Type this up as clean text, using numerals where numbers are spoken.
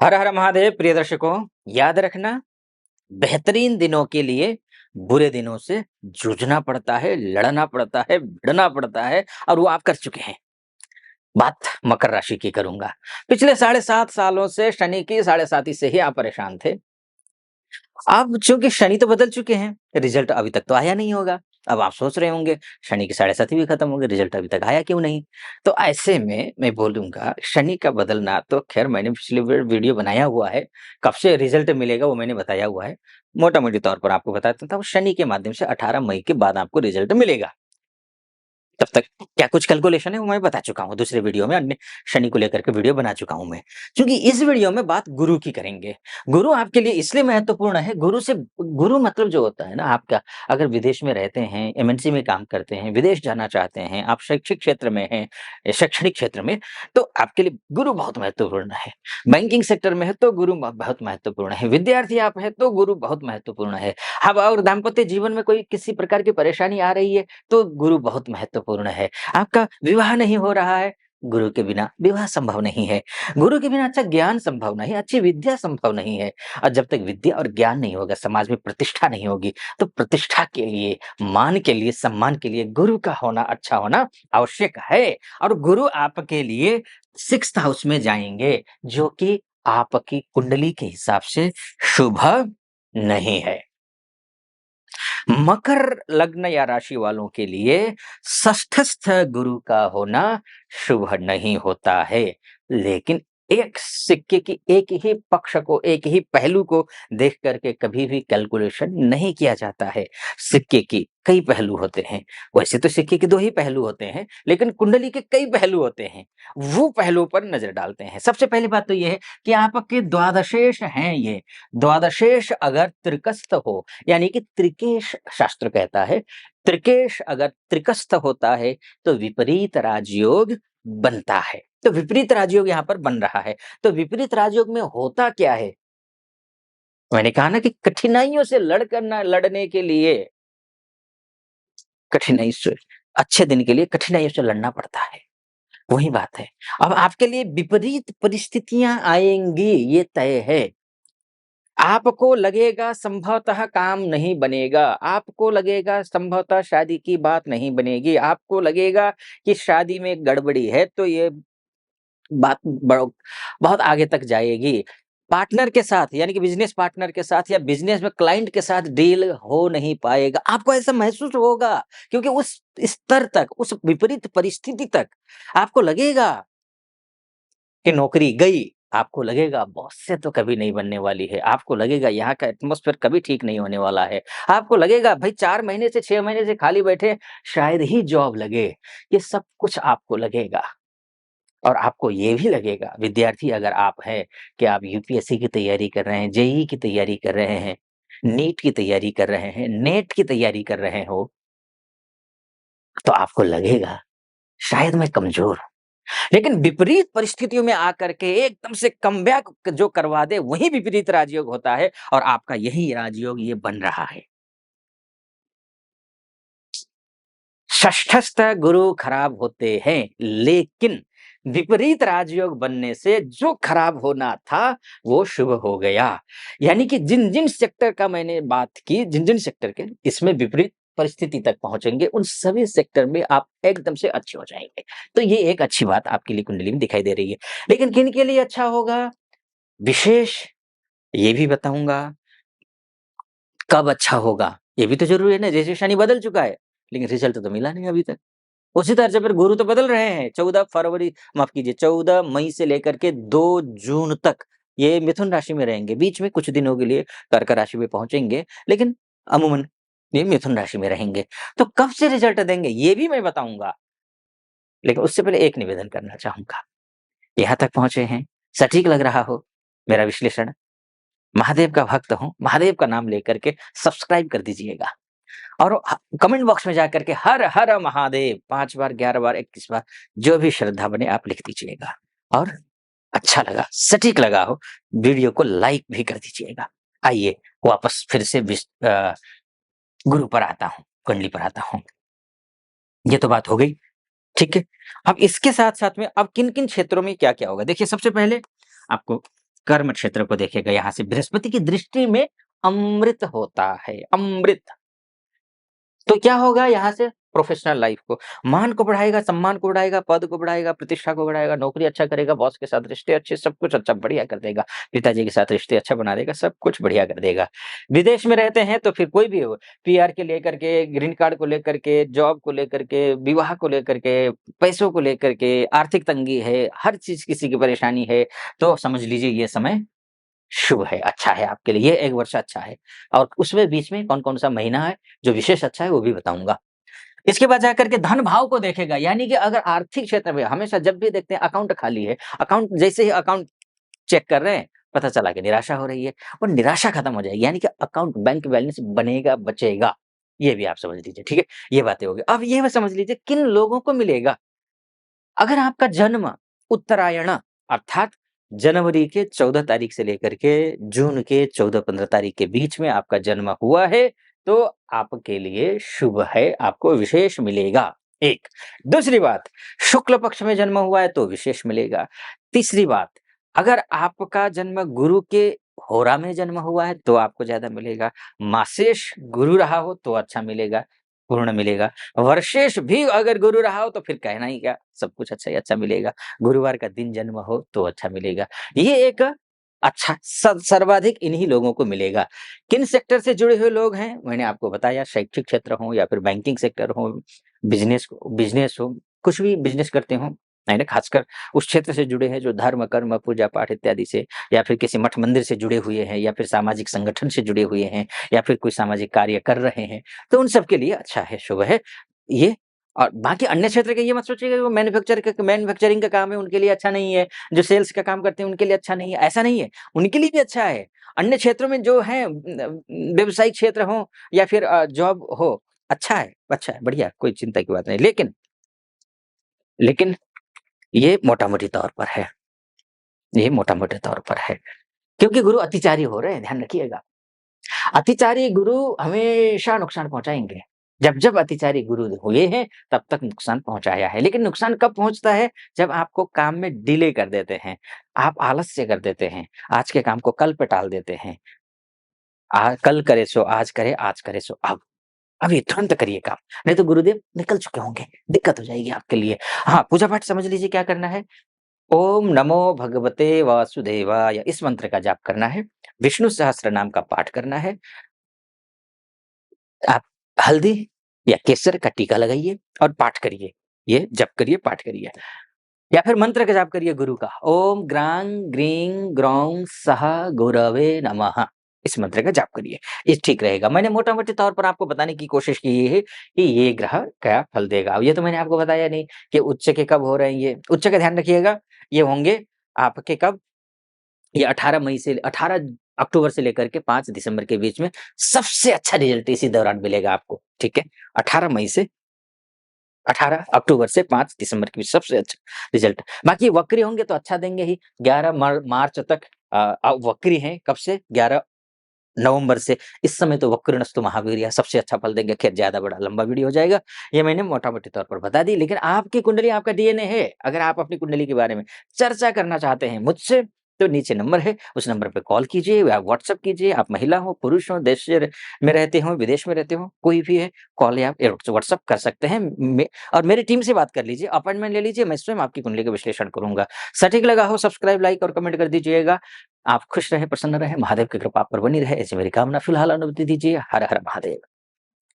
हर हर महादेव। प्रिय दर्शकों, याद रखना, बेहतरीन दिनों के लिए बुरे दिनों से जूझना पड़ता है, लड़ना पड़ता है, भिड़ना पड़ता है और वो आप कर चुके हैं। बात मकर राशि की करूंगा। पिछले 7.5 सालों से शनि की 7.5 से ही आप परेशान थे। अब चूंकि शनि तो बदल चुके हैं, रिजल्ट अभी तक तो आया नहीं होगा। अब आप सोच रहे होंगे शनि की 7.5 भी खत्म हो गए, रिजल्ट अभी तक आया क्यों नहीं? तो ऐसे में मैं बोलूंगा, शनि का बदलना तो खैर मैंने पिछली बार वीडियो बनाया हुआ है। कब से रिजल्ट मिलेगा वो मैंने बताया हुआ है। मोटा मोटी तौर पर आपको बता देता हूँ, शनि के माध्यम से 18 मई के बाद आपको रिजल्ट मिलेगा। तब तक क्या कुछ कैलकुलेशन है वो मैं बता चुका हूँ दूसरे वीडियो में, अन्य शनि को लेकर के वीडियो बना चुका हूँ मैं। क्योंकि इस वीडियो में बात गुरु की करेंगे। गुरु आपके लिए इसलिए महत्वपूर्ण है, गुरु मतलब जो होता है ना आपका, अगर विदेश में रहते हैं, एमएनसी में काम करते हैं, विदेश जाना चाहते हैं, आप शैक्षिक क्षेत्र में हैं, शैक्षणिक क्षेत्र में, तो आपके लिए गुरु बहुत महत्वपूर्ण है। बैंकिंग सेक्टर में है तो गुरु बहुत महत्वपूर्ण है। विद्यार्थी आप है तो गुरु बहुत महत्वपूर्ण है। अब और दाम्पत्य जीवन में कोई किसी प्रकार की परेशानी आ रही है तो गुरु बहुत महत्वपूर्ण है। आपका विवाह नहीं हो रहा है, गुरु के बिना विवाह संभव नहीं है। गुरु के बिना अच्छा ज्ञान संभव नहीं, अच्छी विद्या संभव नहीं है। और जब तक विद्या और ज्ञान नहीं होगा, समाज में प्रतिष्ठा नहीं होगी, तो प्रतिष्ठा के लिए, मान के लिए, सम्मान के लिए गुरु का होना, अच्छा होना आवश्यक है। और गुरु आपके लिए 6th हाउस में जाएंगे, जो कि आपकी कुंडली के हिसाब से शुभ नहीं है। मकर लग्न या राशि वालों के लिए षष्ठस्थ गुरु का होना शुभ नहीं होता है। लेकिन एक सिक्के की एक ही पक्ष को, एक ही पहलू को देख करके कभी भी कैलकुलेशन नहीं किया जाता है। सिक्के की कई पहलू होते हैं। वैसे तो सिक्के के 2 ही पहलू होते हैं, लेकिन कुंडली के कई पहलू होते हैं। वो पहलुओं पर नजर डालते हैं। सबसे पहली बात तो ये है कि आपके द्वादशेष हैं ये। द्वादशेष अगर त्रिकस्थ हो, यानी कि त्रिकेश शास्त्र कहता है, त्रिकेश अगर त्रिकस्थ होता है तो विपरीत राजयोग बनता है। तो विपरीत राजयोग यहाँ पर बन रहा है। तो विपरीत राजयोग में होता क्या है? मैंने कहा ना कि कठिनाइयों से लड़ने के लिए, कठिनाई से, अच्छे दिन के लिए कठिनाइयों से लड़ना पड़ता है। वही बात है। अब आपके लिए विपरीत परिस्थितियां आएंगी, ये तय है। आपको लगेगा संभवतः काम नहीं बनेगा, आपको लगेगा संभवतः शादी की बात नहीं बनेगी, आपको लगेगा कि शादी में गड़बड़ी है, तो ये बात बहुत आगे तक जाएगी। पार्टनर के साथ, यानी कि बिजनेस पार्टनर के साथ या बिजनेस में क्लाइंट के साथ डील हो नहीं पाएगा। आपको ऐसा महसूस होगा, क्योंकि उस स्तर तक, उस विपरीत परिस्थिति तक आपको लगेगा कि नौकरी गई। आपको लगेगा बॉस से तो कभी नहीं बनने वाली है, आपको लगेगा यहाँ का एटमॉस्फेयर कभी ठीक नहीं होने वाला है, आपको लगेगा भाई 4 महीने से 6 महीने से खाली बैठे, शायद ही जॉब लगे। ये सब कुछ आपको लगेगा। और आपको ये भी लगेगा, विद्यार्थी अगर आप हैं, कि आप यूपीएससी की तैयारी कर रहे हैं, जेईई की तैयारी कर रहे हैं, नीट की तैयारी कर रहे हैं, नेट की तैयारी कर रहे हो, तो आपको लगेगा शायद मैं कमजोर हूं। लेकिन विपरीत परिस्थितियों में आकर के एकदम से कमबैक जो करवा दे, वही विपरीत राजयोग होता है। और आपका यही राजयोग ये बन रहा है। षष्ठस्थ गुरु खराब होते हैं, लेकिन विपरीत राजयोग बनने से जो खराब होना था वो शुभ हो गया। यानी कि जिन जिन सेक्टर का मैंने बात की, जिन जिन सेक्टर के इसमें विपरीत परिस्थिति तक पहुंचेंगे, उन सभी सेक्टर में आप एकदम से अच्छे हो जाएंगे। तो ये एक अच्छी बात आपके लिए कुंडली में दिखाई दे रही है। लेकिन किन के लिए अच्छा होगा विशेष, ये भी बताऊंगा। कब अच्छा होगा ये भी तो जरूरी है ना। जैसे शनि बदल चुका है, लेकिन रिजल्ट तो मिला नहीं अभी तक। उसी तरह से फिर गुरु तो बदल रहे हैं। 14 फरवरी, माफ कीजिए, 14 मई से लेकर के 2 जून तक ये मिथुन राशि में रहेंगे। बीच में कुछ दिनों के लिए कर्क राशि में पहुंचेंगे, लेकिन अमूमन ये मिथुन राशि में रहेंगे। तो कब से रिजल्ट देंगे ये भी मैं बताऊंगा। लेकिन उससे पहले एक निवेदन करना चाहूंगा। यहाँ तक पहुंचे हैं, सटीक लग रहा हो मेरा विश्लेषण, महादेव का भक्त हूं, महादेव का नाम लेकर के सब्सक्राइब कर दीजिएगा। और कमेंट बॉक्स में जाकर के हर हर महादेव 5 बार, 11 बार, 21 बार, जो भी श्रद्धा बने आप लिख दीजिएगा। और अच्छा लगा, सटीक लगा हो, वीडियो को लाइक भी कर दीजिएगा। आइए वापस फिर से गुरु पर आता हूँ, कुंडली पर आता हूँ। ये तो बात हो गई, ठीक है। अब इसके साथ साथ में अब किन किन क्षेत्रों में क्या क्या होगा, देखिए सबसे पहले आपको कर्म क्षेत्र को देखेगा यहाँ से बृहस्पति की दृष्टि में अमृत होता है, अमृत। तो क्या होगा यहाँ से प्रोफ़ेशनल लाइफ़ को, मान को बढ़ाएगा, सम्मान को बढ़ाएगा, पद को बढ़ाएगा, प्रतिष्ठा को बढ़ाएगा, नौकरी अच्छा करेगा, बॉस के साथ रिश्ते अच्छे, सब कुछ अच्छा बढ़िया कर देगा। पिताजी के साथ रिश्ते अच्छा बना देगा, सब कुछ बढ़िया कर देगा। विदेश में रहते हैं तो फिर कोई भी हो, पीआर के लेकर के, ग्रीन कार्ड को लेकर के, जॉब को लेकर के, विवाह को लेकर के, पैसों को लेकर के, आर्थिक तंगी है, हर चीज़ किसी की परेशानी है, तो समझ लीजिए ये समय शुभ है, अच्छा है आपके लिए, ये 1 वर्ष अच्छा है। और उसमें बीच में कौन-कौन सा महीना है, जो विशेष अच्छा है, वो भी बताऊँगा। इसके बाद जाकर के धन भाव को देखेगा, यानी कि अगर आर्थिक क्षेत्र में हमेशा जब भी देखते हैं अकाउंट खाली है, अकाउंट जैसे ही अकाउंट चेक कर रहे हैं, पता चला कि निराशा हो रही है और निराशा खत्म हो जाएगी, यानी कि अकाउंट बैंक बैलेंस बनेगा, बचेगा। ये भी आप समझ लीजिए, ठीक है? ये बातें हो गई। अब ये मत समझ लीजिए किन लोगों को मिलेगा? अगर आपका जन्म उत्तरायण अर्थात जनवरी के 14 तारीख से लेकर के जून के 14-15 तारीख के बीच में आपका जन्म हुआ है, तो आपके लिए शुभ है, आपको विशेष मिलेगा, एक। दूसरी बात, शुक्ल पक्ष में जन्म हुआ है तो विशेष मिलेगा। तीसरी बात, अगर आपका जन्म गुरु के होरा में जन्म हुआ है तो आपको ज़्यादा मिलेगा। मासेश गुरु रहा हो तो अच्छा मिलेगा, पूर्ण मिलेगा। वर्षेश भी अगर गुरु रहा हो तो फिर कहना ही क्या, सब कुछ अच्छा ही अच्छा मिलेगा। गुरुवार का दिन जन्म हो तो अच्छा मिलेगा। ये एक अच्छा सर्वाधिक इन्हीं लोगों को मिलेगा। किन सेक्टर से जुड़े हुए लोग हैं, मैंने आपको बताया शैक्षिक क्षेत्र हो या फिर बैंकिंग सेक्टर हो, बिज़नेस हो, कुछ भी बिज़नेस करते हो, है ना? खासकर उस क्षेत्र से जुड़े हैं जो धर्म, कर्म, पूजा-पाठ इत्यादि से या फिर किसी मठ मंदिर से जुड़े हुए हैं या फिर सामाजिक संगठन से जुड़े हुए हैं या फिर कोई सामाजिक कार्य कर रहे हैं। तो उन सब के लिए अच्छा है, शुभ है। ये और बाकी अन्य क्षेत्र के ये मत सोचिएगा कि वो मैन्युफैक्चरिंग का काम है, उनके लिए अच्छा नहीं है। जो सेल्स का काम करते हैं, उनके लिए अच्छा नहीं है, ऐसा नहीं है। उनके लिए भी अच्छा है। अन्य क्षेत्रों में जो है व्यावसायिक क्षेत्र हो या फिर जॉब हो, अच्छा है, बढ़िया, कोई चिंता की बात नहीं। लेकिन ये मोटा-मोटी तौर पर है, ये मोटा-मोटे तौर पर है। क्योंकि गुरु अतिचारी हो रहे हैं, ध्यान रखिएगा। अतिचारी गुरु हमेशा नुकसान पहुँचाएँगे। जब अतिचारी गुरु हुए हैं, तब तक नुकसान पहुँचाया है। लेकिन नुकसान कब पहुँचता है? जब आपको काम में डिले कर देते हैं, आप आलस्य कर देते हैं, आज के काम को कल पे टाल देते हैं। कल करे सो आज करे सो अब। अभी तुरंत करिए काम, नहीं तो गुरुदेव निकल चुके होंगे, दिक्कत हो जाएगी आपके लिए। हाँ, पूजा-पाठ समझ लीजिए क्या करना है। ओम नमो भगवते वासुदेवाय इस मंत्र का जाप करना है। विष्णु सहस्त्र नाम का पाठ करना है। आप हल्दी या केसर का टीका लगाइए और पाठ करिए। ये जप करिए, पाठ करिए या फिर मंत्र का जाप करिए गुरु का। ओम ग्रां ग्रीं ग्रौं सः गुरवे नमः। इस मंत्र का जाप करिए, ये ठीक रहेगा। मैंने मोटा-मोटे तौर पर आपको बताने की कोशिश की है कि ये ग्रह क्या फल देगा। अब ये तो मैंने आपको बताया नहीं कि उच्च के कब हो रहे हैं ये। उच्च का ध्यान रखिएगा, ये होंगे आपके कब ये 18 मई से 18 अक्टूबर से लेकर के 5 दिसंबर के बीच में सबसे अच्छा रिजल्ट इसी दौरान मिलेगा आपको, ठीक है? 18 मई से 18 अक्टूबर से 5 दिसंबर के बीच सबसे अच्छा रिजल्ट। बाकी वक्री होंगे तो अच्छा देंगे ही, 11 मार्च तक वक्री हैं, कब से? 11 नवंबर से। इस समय तो वक्रनस्तु महावीर्य सबसे अच्छा फल देंगे। खैर ज़्यादा बड़ा लंबा वीडियो हो जाएगा, ये मैंने मोटा-मोटे तौर पर बता दी। लेकिन आपकी कुंडली, आपका डीएनए है, अगर आप अपनी कुंडली के बारे में चर्चा करना चाहते हैं मुझसे, तो नीचे नंबर है, उस नंबर पे कॉल कीजिए या व्हाट्सएप कीजिए। आप महिला हो, पुरुष हो, देश से में रहते हो, विदेश में रहते हो, कोई भी है, कॉल या व्हाट्सएप कर सकते हैं। और मेरी टीम से बात कर लीजिए, अपॉइंटमेंट ले लीजिए, मैं स्वयं आपकी कुंडली का विश्लेषण करूँगा। सटीक लगा हो, सब्सक्राइब, लाइक और कमेंट कर दीजिएगा। आप खुश रहें, प्रसन्न रहें, महादेव की कृपा आप पर बनी रहे, ऐसी मेरी कामना। फिलहाल अनुमति दीजिए। हर हर महादेव।